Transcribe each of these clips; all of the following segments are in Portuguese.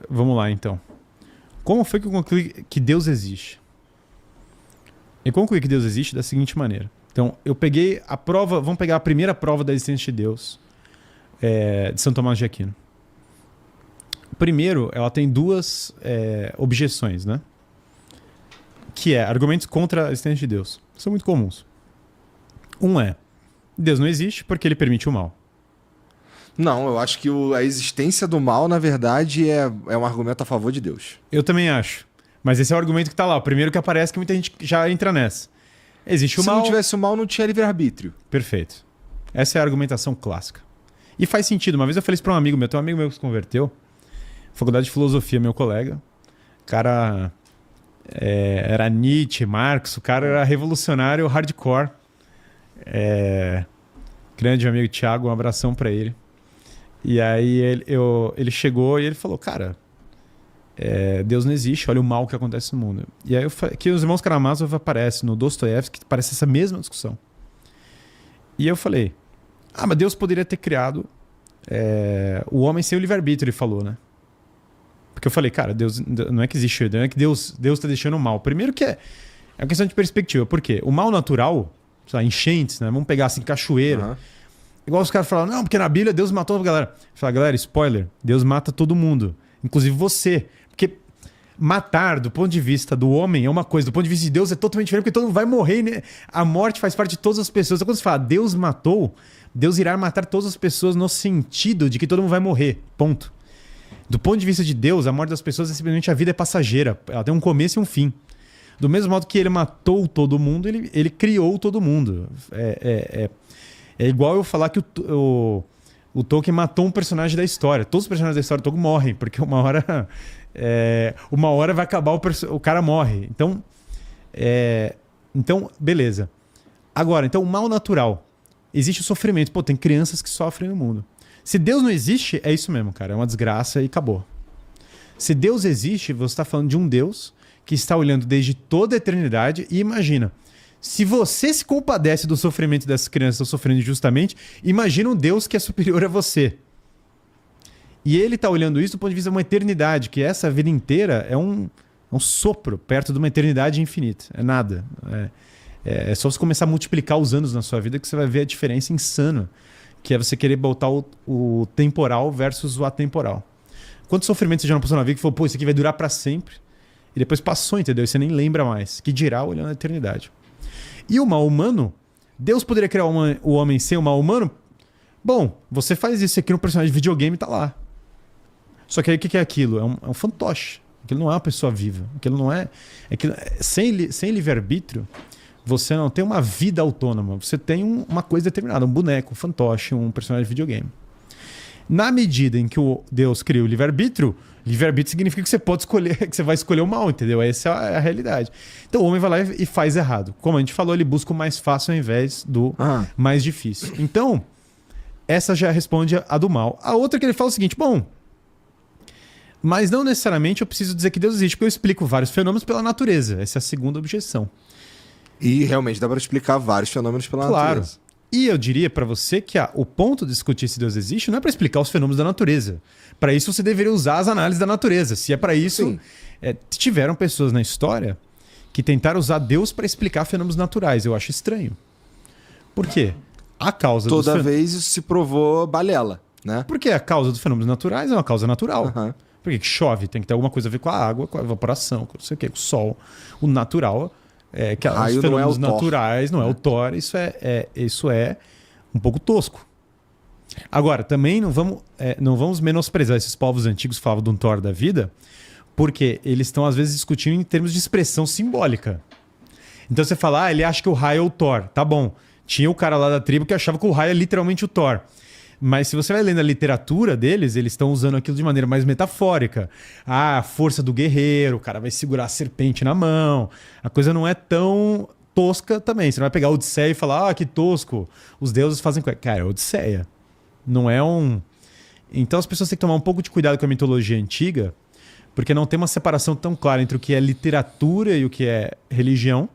Vamos lá, então. Como foi que eu concluí que Deus existe? Eu concluí que Deus existe da seguinte maneira. Então, eu peguei a prova... Vamos pegar a primeira prova da existência de Deus, de São Tomás de Aquino. Primeiro, ela tem duas objeções, né? Que é argumentos contra a existência de Deus. São muito comuns. Um é, Deus não existe porque ele permite o mal. Não, eu acho que a existência do mal, na verdade, é um argumento a favor de Deus. Eu também acho. Mas esse é o argumento que tá lá. O primeiro que aparece, que muita gente já entra nessa. Existe o mal... Se não tivesse o mal, não tinha livre-arbítrio. Perfeito. Essa é a argumentação clássica. E faz sentido. Uma vez eu falei isso pra um amigo meu. Tem um amigo meu que se converteu. Faculdade de Filosofia, meu colega. O cara... era Nietzsche, Marx. O cara era revolucionário hardcore. Grande amigo Thiago. Um abração pra ele. E aí ele chegou e ele falou, cara... Deus não existe, olha o mal que acontece no mundo. E aí que os irmãos Karamazov aparecem no Dostoiévski, que parece essa mesma discussão. E eu falei, mas Deus poderia ter criado o homem sem o livre-arbítrio, ele falou, né? Porque eu falei, cara, Deus não é que existe, não é que Deus tá deixando o mal. Primeiro que é uma questão de perspectiva. Por quê? O mal natural, sei lá, enchentes, né? Vamos pegar assim, cachoeira. Uhum. Igual os caras falam, não, porque na Bíblia Deus matou a galera. Eu falo, galera, spoiler, Deus mata todo mundo, inclusive você. Porque matar, do ponto de vista do homem, é uma coisa. Do ponto de vista de Deus, é totalmente diferente, porque todo mundo vai morrer, né? A morte faz parte de todas as pessoas. Então, quando você fala, Deus matou, Deus irá matar todas as pessoas no sentido de que todo mundo vai morrer. Ponto. Do ponto de vista de Deus, a morte das pessoas é simplesmente a vida é passageira. Ela tem um começo e um fim. Do mesmo modo que ele matou todo mundo, ele criou todo mundo. É igual eu falar que o Tolkien matou um personagem da história. Todos os personagens da história do Tolkien morrem, porque uma hora vai acabar, o cara morre. Então, beleza. Agora, então, o mal natural. Existe o sofrimento. Pô, tem crianças que sofrem no mundo. Se Deus não existe, é isso mesmo, cara. É uma desgraça e acabou. Se Deus existe, você está falando de um Deus que está olhando desde toda a eternidade e imagina, se você se compadece do sofrimento dessas crianças que estão sofrendo injustamente, imagina um Deus que é superior a você. E ele está olhando isso do ponto de vista de uma eternidade, que essa vida inteira é um sopro perto de uma eternidade infinita. É nada. É só você começar a multiplicar os anos na sua vida que você vai ver a diferença insana, que é você querer botar o temporal versus o atemporal. Quantos sofrimentos você já não passou na vida que falou, pô, isso aqui vai durar para sempre? E depois passou, entendeu? E você nem lembra mais. Que dirá olhando a eternidade. E o mal humano, Deus poderia criar o homem sem o mal humano? Bom, você faz isso aqui no personagem de videogame e tá lá. Só que aí o que é aquilo? É um fantoche. Aquilo não é uma pessoa viva. Aquilo não é... sem livre-arbítrio, você não tem uma vida autônoma. Você tem uma coisa determinada, um boneco, um fantoche, um personagem de videogame. Na medida em que o Deus cria o livre-arbítrio, livre-arbítrio significa que você pode escolher, que você vai escolher o mal, entendeu? Essa é a realidade. Então o homem vai lá e faz errado. Como a gente falou, ele busca o mais fácil ao invés do mais difícil. Então, essa já responde a do mal. A outra que ele fala é o seguinte, bom, mas não necessariamente eu preciso dizer que Deus existe, porque eu explico vários fenômenos pela natureza. Essa é a segunda objeção. E realmente dá para explicar vários fenômenos pela natureza. E eu diria para você que o ponto de discutir se Deus existe não é para explicar os fenômenos da natureza. Para isso você deveria usar as análises da natureza. Se é para isso, tiveram pessoas na história que tentaram usar Deus para explicar fenômenos naturais. Eu acho estranho. Por quê? A causa Toda vez isso se provou balela, né? Porque a causa dos fenômenos naturais é uma causa natural. Uhum. Porque que chove, tem que ter alguma coisa a ver com a água, com a evaporação, com não sei o quê, com o sol. O natural... que os fenômenos naturais não é o Thor, isso é um pouco tosco. Agora, também não vamos menosprezar esses povos antigos que falavam de um Thor da vida, porque eles estão às vezes discutindo em termos de expressão simbólica. Então você fala, ele acha que o raio é o Thor, tá bom. Tinha o cara lá da tribo que achava que o raio é literalmente o Thor. Mas se você vai lendo a literatura deles, eles estão usando aquilo de maneira mais metafórica. A força do guerreiro, o cara vai segurar a serpente na mão. A coisa não é tão tosca também. Você não vai pegar a Odisseia e falar, que tosco. Os deuses fazem... Cara, é Odisseia. Não é um... Então as pessoas têm que tomar um pouco de cuidado com a mitologia antiga, porque não tem uma separação tão clara entre o que é literatura e o que é religião.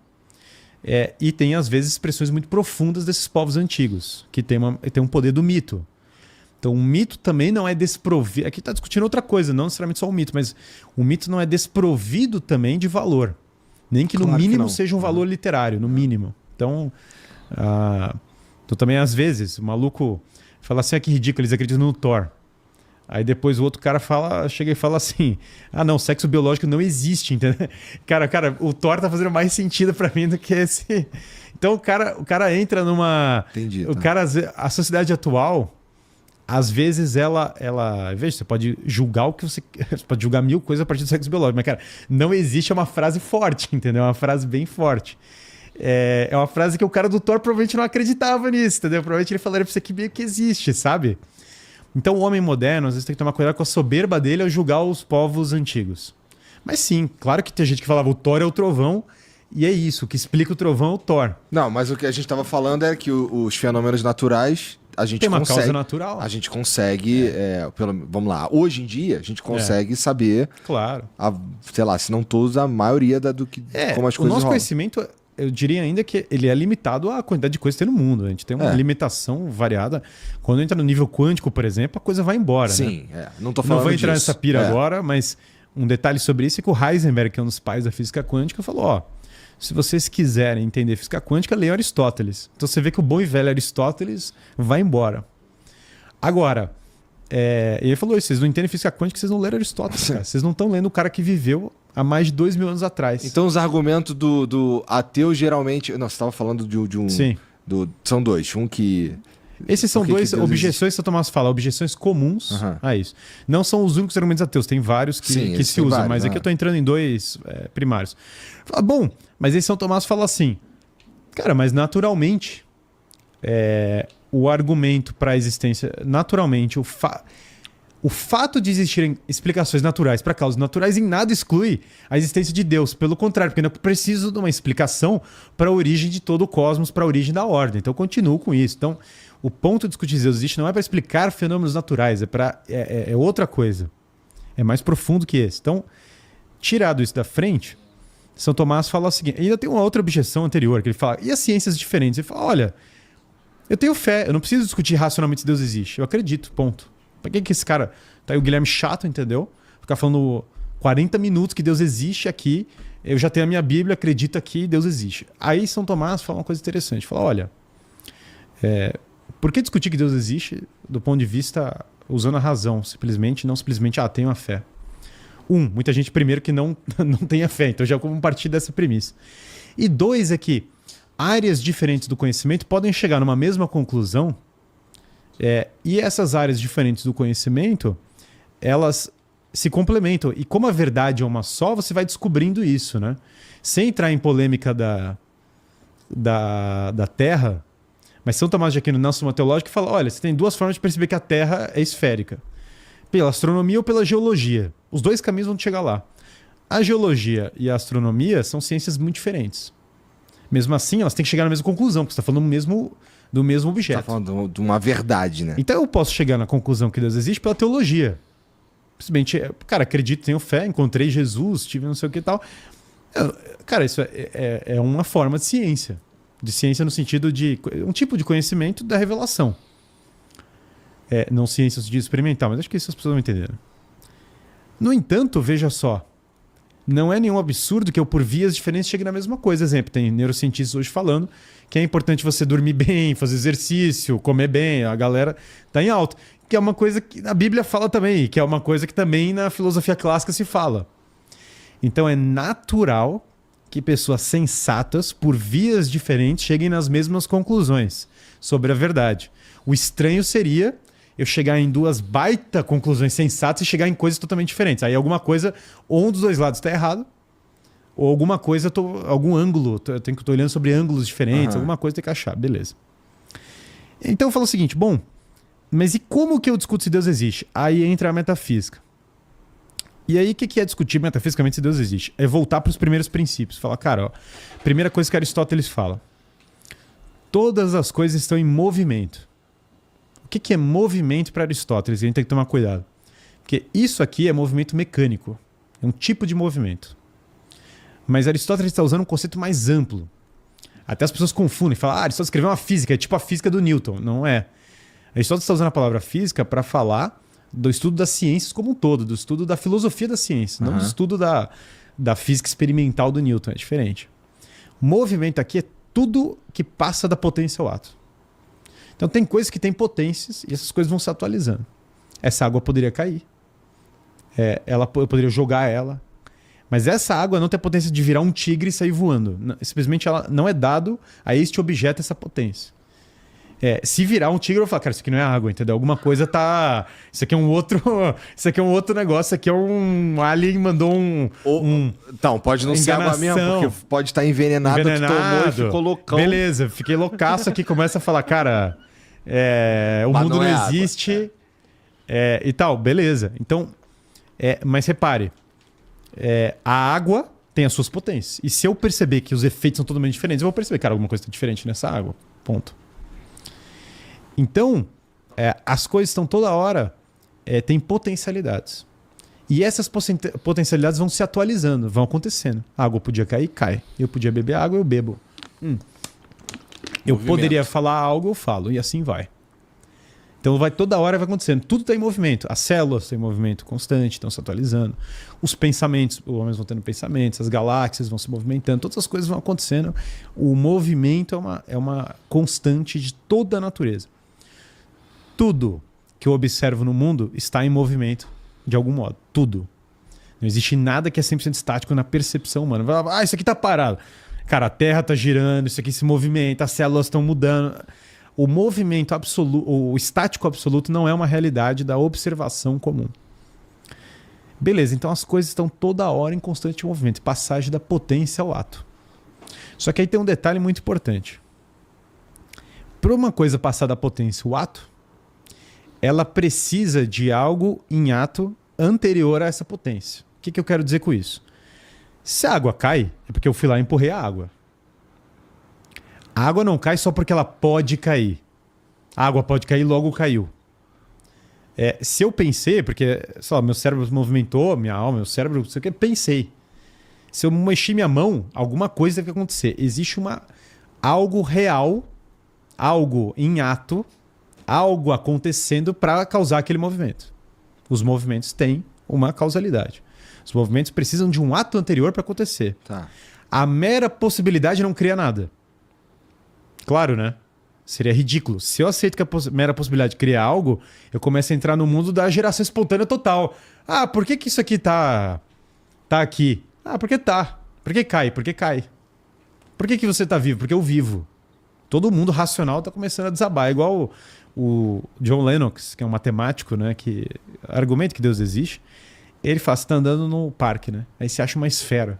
E tem, às vezes, expressões muito profundas desses povos antigos, que tem um poder do mito. Então, um mito também não é desprovido. Aqui está discutindo outra coisa, não necessariamente só um mito, mas o mito não é desprovido também de valor. Nem que no mínimo seja um valor literário, no mínimo. Então, também, às vezes, o maluco fala assim: que ridículo, eles acreditam no Thor. Aí depois o outro cara chega e fala assim: não, sexo biológico não existe, entendeu? Cara, o Thor tá fazendo mais sentido pra mim do que esse. Então o cara entra numa. Entendi. A sociedade atual, às vezes, veja, você pode julgar você pode julgar 1000 coisas a partir do sexo biológico, mas, cara, não existe, é uma frase forte, entendeu? É uma frase bem forte. É uma frase que o cara do Thor provavelmente não acreditava nisso, entendeu? Provavelmente ele falaria pra você que meio que existe, sabe? Então o homem moderno, às vezes, tem que tomar cuidado com a soberba dele ao julgar os povos antigos. Mas sim, claro que tem gente que falava o Thor é o trovão, e é isso, o que explica o trovão é o Thor. Não, mas o que a gente estava falando é que os fenômenos naturais, a gente tem uma consegue... causa natural. A gente consegue, vamos lá, hoje em dia, a gente consegue saber... Claro. Sei lá, se não todos, a maioria como as coisas o nosso rolam. Conhecimento... Eu diria ainda que ele é limitado à quantidade de coisas que tem no mundo. A gente tem uma limitação variada. Quando entra no nível quântico, por exemplo, a coisa vai embora. Sim, né? Não tô falando Não vou entrar disso. nessa pira agora, mas um detalhe sobre isso é que o Heisenberg, que é um dos pais da física quântica, falou: se vocês quiserem entender física quântica, leiam Aristóteles. Então você vê que o bom e velho Aristóteles vai embora. Agora, ele falou isso: vocês não entendem física quântica, vocês não leram Aristóteles. Cara. Vocês não estão lendo o cara que viveu há mais de 2000 anos atrás. Então os argumentos do ateu geralmente... Não, você estava falando de um... Sim. São dois. Um que... Esses são duas objeções que o Tomás fala, objeções comuns a isso. Não são os únicos argumentos ateus, tem vários que se usam, vários, mas aqui eu estou entrando em dois primários. Bom, mas esse São Tomás fala assim: cara, mas naturalmente o argumento para a existência, naturalmente, o fato de existirem explicações naturais para causas naturais em nada exclui a existência de Deus. Pelo contrário, porque eu preciso de uma explicação para a origem de todo o cosmos, para a origem da ordem. Então eu continuo com isso. Então o ponto de discutir se Deus existe não é para explicar fenômenos naturais, é outra coisa. É mais profundo que esse. Então, tirado isso da frente, São Tomás fala o seguinte: ainda tem uma outra objeção anterior, que ele fala: e as ciências diferentes? Ele fala: olha, eu tenho fé, eu não preciso discutir racionalmente se Deus existe. Eu acredito, ponto. Pra que esse cara... Tá aí o Guilherme chato, entendeu? Ficar falando 40 minutos que Deus existe aqui. Eu já tenho a minha Bíblia, acredito aqui, Deus existe. Aí São Tomás fala uma coisa interessante. Fala: olha, por que discutir que Deus existe do ponto de vista usando a razão? Não simplesmente, tenho a fé. Muita gente, primeiro, que não tem a fé. Então já vamos partir dessa premissa. E 2 é que áreas diferentes do conhecimento podem chegar numa mesma conclusão. E essas áreas diferentes do conhecimento, elas se complementam. E como a verdade é uma só, você vai descobrindo isso, né? Sem entrar em polêmica da Terra, mas São Tomás de Aquino, na Suma Teológica, fala: olha, você tem 2 formas de perceber que a Terra é esférica. Pela astronomia ou pela geologia. Os 2 caminhos vão te chegar lá. A geologia e a astronomia são ciências muito diferentes. Mesmo assim, elas têm que chegar na mesma conclusão, porque você está falando do mesmo objeto. Tá falando de uma verdade, né? Então eu posso chegar na conclusão que Deus existe pela teologia. Simplesmente, cara, acredito, tenho fé, encontrei Jesus, tive não sei o que e tal. Cara, isso é uma forma de ciência. De ciência no sentido de um tipo de conhecimento da revelação. Não ciência no sentido experimental, mas acho que isso as pessoas vão entender. No entanto, veja só, não é nenhum absurdo que eu, por vias diferentes, chegue na mesma coisa. Exemplo, tem neurocientistas hoje falando que é importante você dormir bem, fazer exercício, comer bem, a galera tá em alta. Que é uma coisa que a Bíblia fala também, que é uma coisa que também na filosofia clássica se fala. Então é natural que pessoas sensatas, por vias diferentes, cheguem nas mesmas conclusões sobre a verdade. O estranho seria eu chegar em 2 baita conclusões sensatas e chegar em coisas totalmente diferentes. Aí alguma coisa, ou um dos 2 lados está errado, ou alguma coisa, algum ângulo, eu tô olhando sobre ângulos diferentes, alguma coisa tem que achar, beleza. Então eu falo o seguinte: bom, mas e como que eu discuto se Deus existe? Aí entra a metafísica. E aí o que é discutir metafisicamente se Deus existe? É voltar para os primeiros princípios. Falar: cara, primeira coisa que Aristóteles fala: todas as coisas estão em movimento. O que é movimento para Aristóteles? A gente tem que tomar cuidado. Porque isso aqui é movimento mecânico. É um tipo de movimento. Mas Aristóteles está usando um conceito mais amplo. Até as pessoas confundem. Falam: Aristóteles escreveu uma física. É tipo a física do Newton. Não é. Aristóteles está usando a palavra física para falar do estudo das ciências como um todo, do estudo da filosofia da ciência, não do estudo da física experimental do Newton, é diferente. Movimento aqui é tudo que passa da potência ao ato. Então tem coisas que têm potências e essas coisas vão se atualizando. Essa água poderia cair. Eu poderia jogar ela. Mas essa água não tem a potência de virar um tigre e sair voando. Simplesmente ela não é dado a este objeto essa potência. Se virar um tigre, eu vou falar, cara, isso aqui não é água, entendeu? Alguma coisa tá... Isso aqui é um outro negócio. Isso aqui é um alien mandou Então, pode não ser água mesmo, porque pode estar envenenado, que tomou e ficou loucão. Beleza, fiquei loucaço aqui, começa a falar, cara, o mundo não existe e tal, beleza. Então, mas repare, a água tem as suas potências. E se eu perceber que os efeitos são totalmente diferentes, eu vou perceber, cara, alguma coisa está diferente nessa água. Ponto. Então, as coisas estão toda hora, tem potencialidades. E essas potencialidades vão se atualizando, vão acontecendo. A água podia cair, cai. Eu podia beber água, eu bebo. Eu poderia falar algo, eu falo. E assim vai. Então toda hora vai acontecendo. Tudo está em movimento. As células estão em movimento constante, estão se atualizando. Os pensamentos, os homens vão tendo pensamentos, as galáxias vão se movimentando, todas as coisas vão acontecendo. O movimento é uma constante de toda a natureza. Tudo que eu observo no mundo está em movimento de algum modo. Tudo. Não existe nada que é 100% estático na percepção humana. Isso aqui está parado. Cara, a Terra está girando, isso aqui se movimenta, as células estão mudando. O movimento absoluto, o estático absoluto não é uma realidade da observação comum. Beleza, então as coisas estão toda hora em constante movimento. Passagem da potência ao ato. Só que aí tem um detalhe muito importante. Para uma coisa passar da potência ao ato, ela precisa de algo em ato anterior a essa potência. O que eu quero dizer com isso? Se a água cai, é porque eu fui lá e empurrei a água. A água não cai só porque ela pode cair. A água pode cair, logo caiu. Se eu pensei, porque sei lá, meu cérebro se movimentou, minha alma, meu cérebro, não sei o que, pensei. Se eu mexi minha mão, alguma coisa deve acontecer. Existe algo real, algo em ato, algo acontecendo para causar aquele movimento. Os movimentos têm uma causalidade. Os movimentos precisam de um ato anterior para acontecer. Tá. A mera possibilidade não cria nada. Claro, né? Seria ridículo. Se eu aceito que a mera possibilidade de criar algo, eu começo a entrar no mundo da geração espontânea total. Por que isso aqui tá aqui? Porque tá. Por que cai? Porque cai. Por que você tá vivo? Porque eu vivo. Todo mundo racional tá começando a desabar. Igual o John Lennox, que é um matemático, né, que argumenta que Deus existe. Ele fala, você tá andando no parque, né? Aí você acha uma esfera.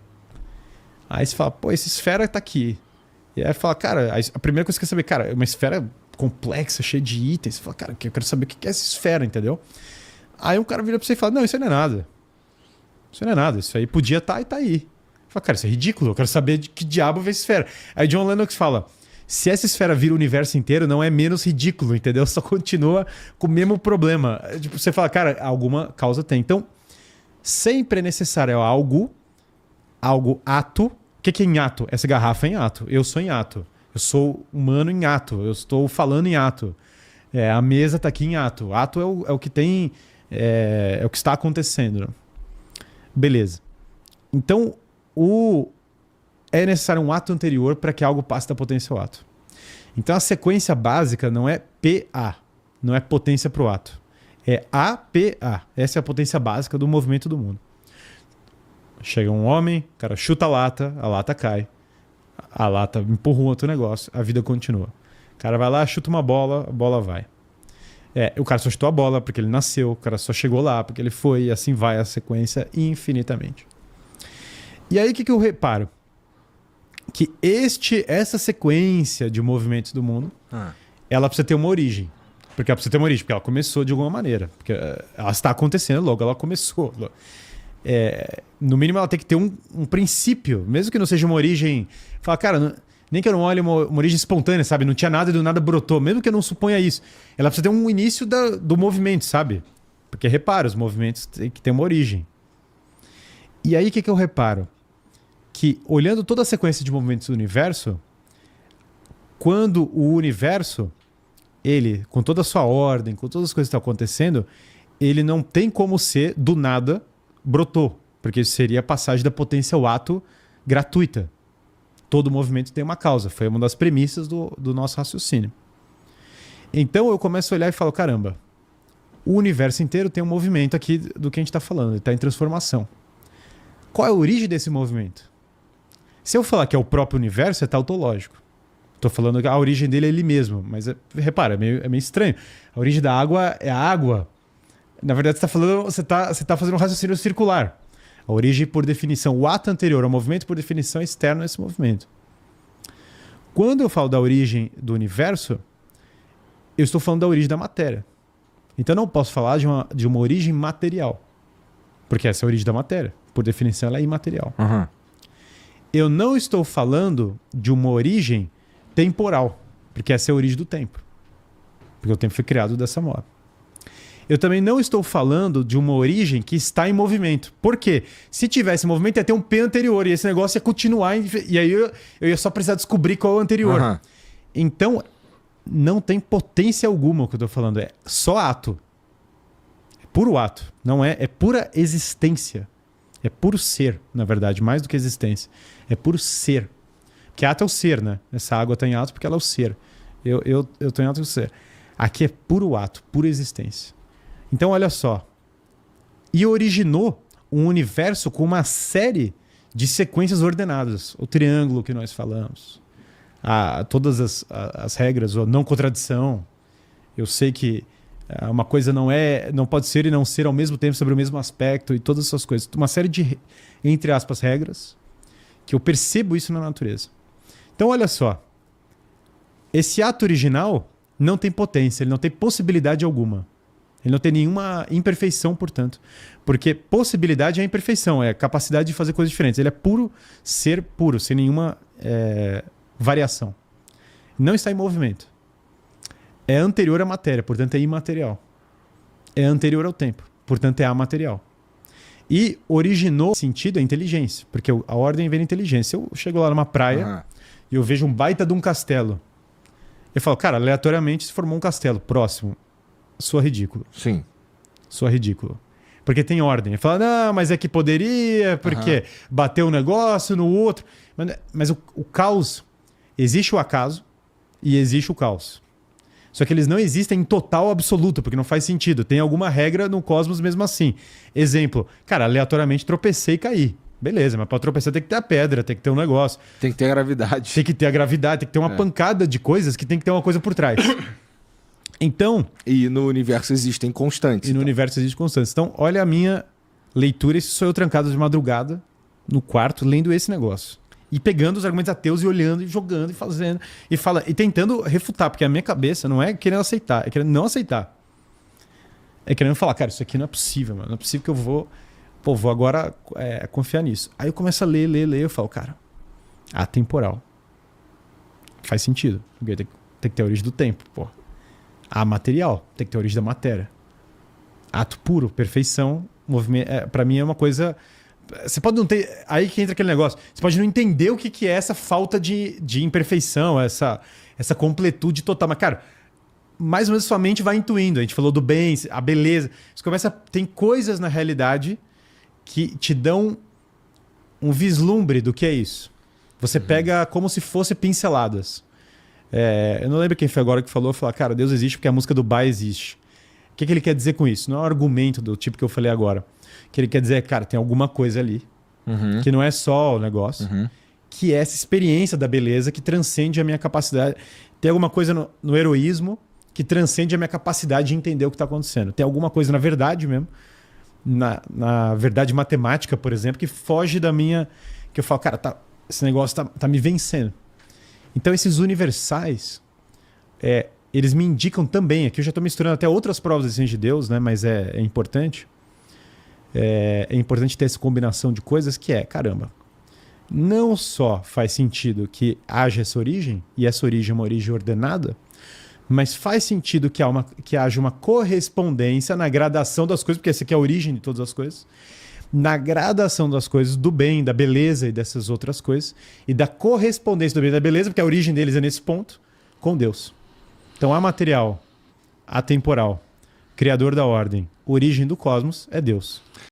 Aí você fala, essa esfera tá aqui. E aí fala, cara, a primeira coisa que você quer saber, cara, é uma esfera complexa, cheia de itens. Você fala, cara, eu quero saber o que é essa esfera, entendeu? Aí um cara vira pra você e fala, não, isso aí não é nada. Isso aí não é nada, isso aí podia estar e tá aí. Fala, cara, isso é ridículo, eu quero saber de que diabo veio essa esfera. Aí John Lennox fala, se essa esfera vira o universo inteiro, não é menos ridículo, entendeu? Só continua com o mesmo problema. Tipo, você fala, cara, alguma causa tem. Então, sempre é necessário algo, ato. O que é em ato? Essa garrafa é em ato. Eu sou em ato. Eu sou humano em ato. Eu estou falando em ato. A mesa está aqui em ato. Ato é o que tem... É o que está acontecendo. Né? Beleza. Então, é necessário um ato anterior para que algo passe da potência ao ato. Então, a sequência básica não é PA. Não é potência para o ato. É APA. Essa é a potência básica do movimento do mundo. Chega um homem, o cara chuta a lata cai. A lata empurra um outro negócio, a vida continua. O cara vai lá, chuta uma bola, a bola vai. O cara só chutou a bola porque ele nasceu, o cara só chegou lá porque ele foi, e assim vai a sequência infinitamente. E aí o que eu reparo? Que essa sequência de movimentos do mundo, ela precisa ter uma origem. Porque ela precisa ter uma origem, porque ela começou de alguma maneira. Porque ela está acontecendo, logo ela começou. No mínimo ela tem que ter um princípio, mesmo que não seja uma origem. Fala, cara, nem que eu não olhe uma origem espontânea, sabe? Não tinha nada e do nada brotou, mesmo que eu não suponha isso. Ela precisa ter um início do movimento, sabe? Porque repara, os movimentos têm que ter uma origem. E aí o que eu reparo? Que olhando toda a sequência de movimentos do universo, quando o universo ele, com toda a sua ordem, com todas as coisas que estão acontecendo, ele não tem como ser, do nada, brotou. Porque isso seria a passagem da potência ao ato gratuita. Todo movimento tem uma causa. Foi uma das premissas do nosso raciocínio. Então eu começo a olhar e falo, caramba, o universo inteiro tem um movimento aqui do que a gente está falando. Ele está em transformação. Qual é a origem desse movimento? Se eu falar que é o próprio universo, é tautológico. Estou falando que a origem dele é ele mesmo. Mas, repara, é meio estranho. A origem da água é a água. Na verdade, você tá fazendo um raciocínio circular. A origem, por definição, o ato anterior ao movimento, por definição, é externo a esse movimento. Quando eu falo da origem do universo, eu estou falando da origem da matéria. Então eu não posso falar de uma origem material. Porque essa é a origem da matéria. Por definição, ela é imaterial. Uhum. Eu não estou falando de uma origem temporal. Porque essa é a origem do tempo. Porque o tempo foi criado dessa modo. Eu também não estou falando de uma origem que está em movimento. Por quê? Se tivesse movimento, ia ter um P anterior. E esse negócio ia continuar. E aí eu ia só precisar descobrir qual é o anterior. Uhum. Então, não tem potência alguma o que eu estou falando. É só ato. É puro ato. Não é? É pura existência. É puro ser, na verdade. Mais do que existência. É puro ser. Porque ato é o ser, né? Essa água está em ato porque ela é o ser. Eu estou em ato e o ser. Aqui é puro ato. Pura existência. Então, olha só. E originou um universo com uma série de sequências ordenadas. O triângulo que nós falamos. Todas as regras, a não contradição. Eu sei que uma coisa não pode ser e não ser ao mesmo tempo sobre o mesmo aspecto e todas essas coisas. Uma série de, entre aspas, regras que eu percebo isso na natureza. Então, olha só. Esse ato original não tem potência, ele não tem possibilidade alguma. Ele não tem nenhuma imperfeição, portanto. Porque possibilidade é imperfeição, é a capacidade de fazer coisas diferentes. Ele é puro ser puro, sem nenhuma variação. Não está em movimento. É anterior à matéria, portanto é imaterial. É anterior ao tempo, portanto é amaterial. E originou sentido a inteligência, porque a ordem vem da inteligência. Eu chego lá numa praia e eu vejo um baita de um castelo. Eu falo, cara, aleatoriamente se formou um castelo próximo. Soa ridículo. Sim. Soa ridículo. Porque tem ordem. Ele fala, não, mas é que poderia, porque bateu um negócio no outro. Mas o caos, existe o acaso e existe o caos. Só que eles não existem em total absoluto, porque não faz sentido. Tem alguma regra no cosmos mesmo assim. Exemplo, cara, aleatoriamente tropecei e caí. Beleza, mas para tropeçar tem que ter a pedra, tem que ter um negócio. Tem que ter a gravidade. Tem que ter a gravidade, tem que ter uma pancada de coisas que tem que ter uma coisa por trás. Então... E no universo existem constantes. E no universo existem constantes. Então, olha a minha leitura. Esse sou eu trancado de madrugada no quarto, lendo esse negócio. E pegando os argumentos ateus e olhando e jogando e fazendo. E tentando refutar. Porque a minha cabeça não é querendo aceitar, é querendo não aceitar. É querendo falar, cara, isso aqui não é possível, mano. Não é possível que eu vou agora confiar nisso. Aí eu começo a ler. Eu falo, cara, atemporal. Faz sentido. Porque tem que ter a origem do tempo, pô. Material, tem que ter a origem da matéria. Ato puro, perfeição, movimento. Para mim é uma coisa. Você pode não ter. Aí que entra aquele negócio. Você pode não entender o que é essa falta de imperfeição, essa completude total. Mas, cara, mais ou menos sua mente vai intuindo. A gente falou do bem, a beleza. Você começa. Tem coisas na realidade que te dão um vislumbre do que é isso. Você pega como se fosse pinceladas. Eu não lembro quem foi agora que falou, cara, Deus existe porque a música do Bach existe. O que ele quer dizer com isso? Não é um argumento do tipo que eu falei agora. O que ele quer dizer é, cara, tem alguma coisa ali, que não é só o negócio, que é essa experiência da beleza que transcende a minha capacidade. Tem alguma coisa no heroísmo que transcende a minha capacidade de entender o que está acontecendo. Tem alguma coisa na verdade mesmo, na verdade matemática, por exemplo, que foge da minha... Que eu falo, cara, esse negócio tá me vencendo. Então esses universais, eles me indicam também, aqui eu já estou misturando até outras provas da existência de Deus, né? Mas é importante. É importante ter essa combinação de coisas que caramba, não só faz sentido que haja essa origem, e essa origem é uma origem ordenada, mas faz sentido que haja uma correspondência na gradação das coisas, porque essa aqui é a origem de todas as coisas, na gradação das coisas, do bem, da beleza e dessas outras coisas, e da correspondência do bem e da beleza, porque a origem deles é nesse ponto, com Deus. Então, amaterial, atemporal, criador da ordem, origem do cosmos é Deus.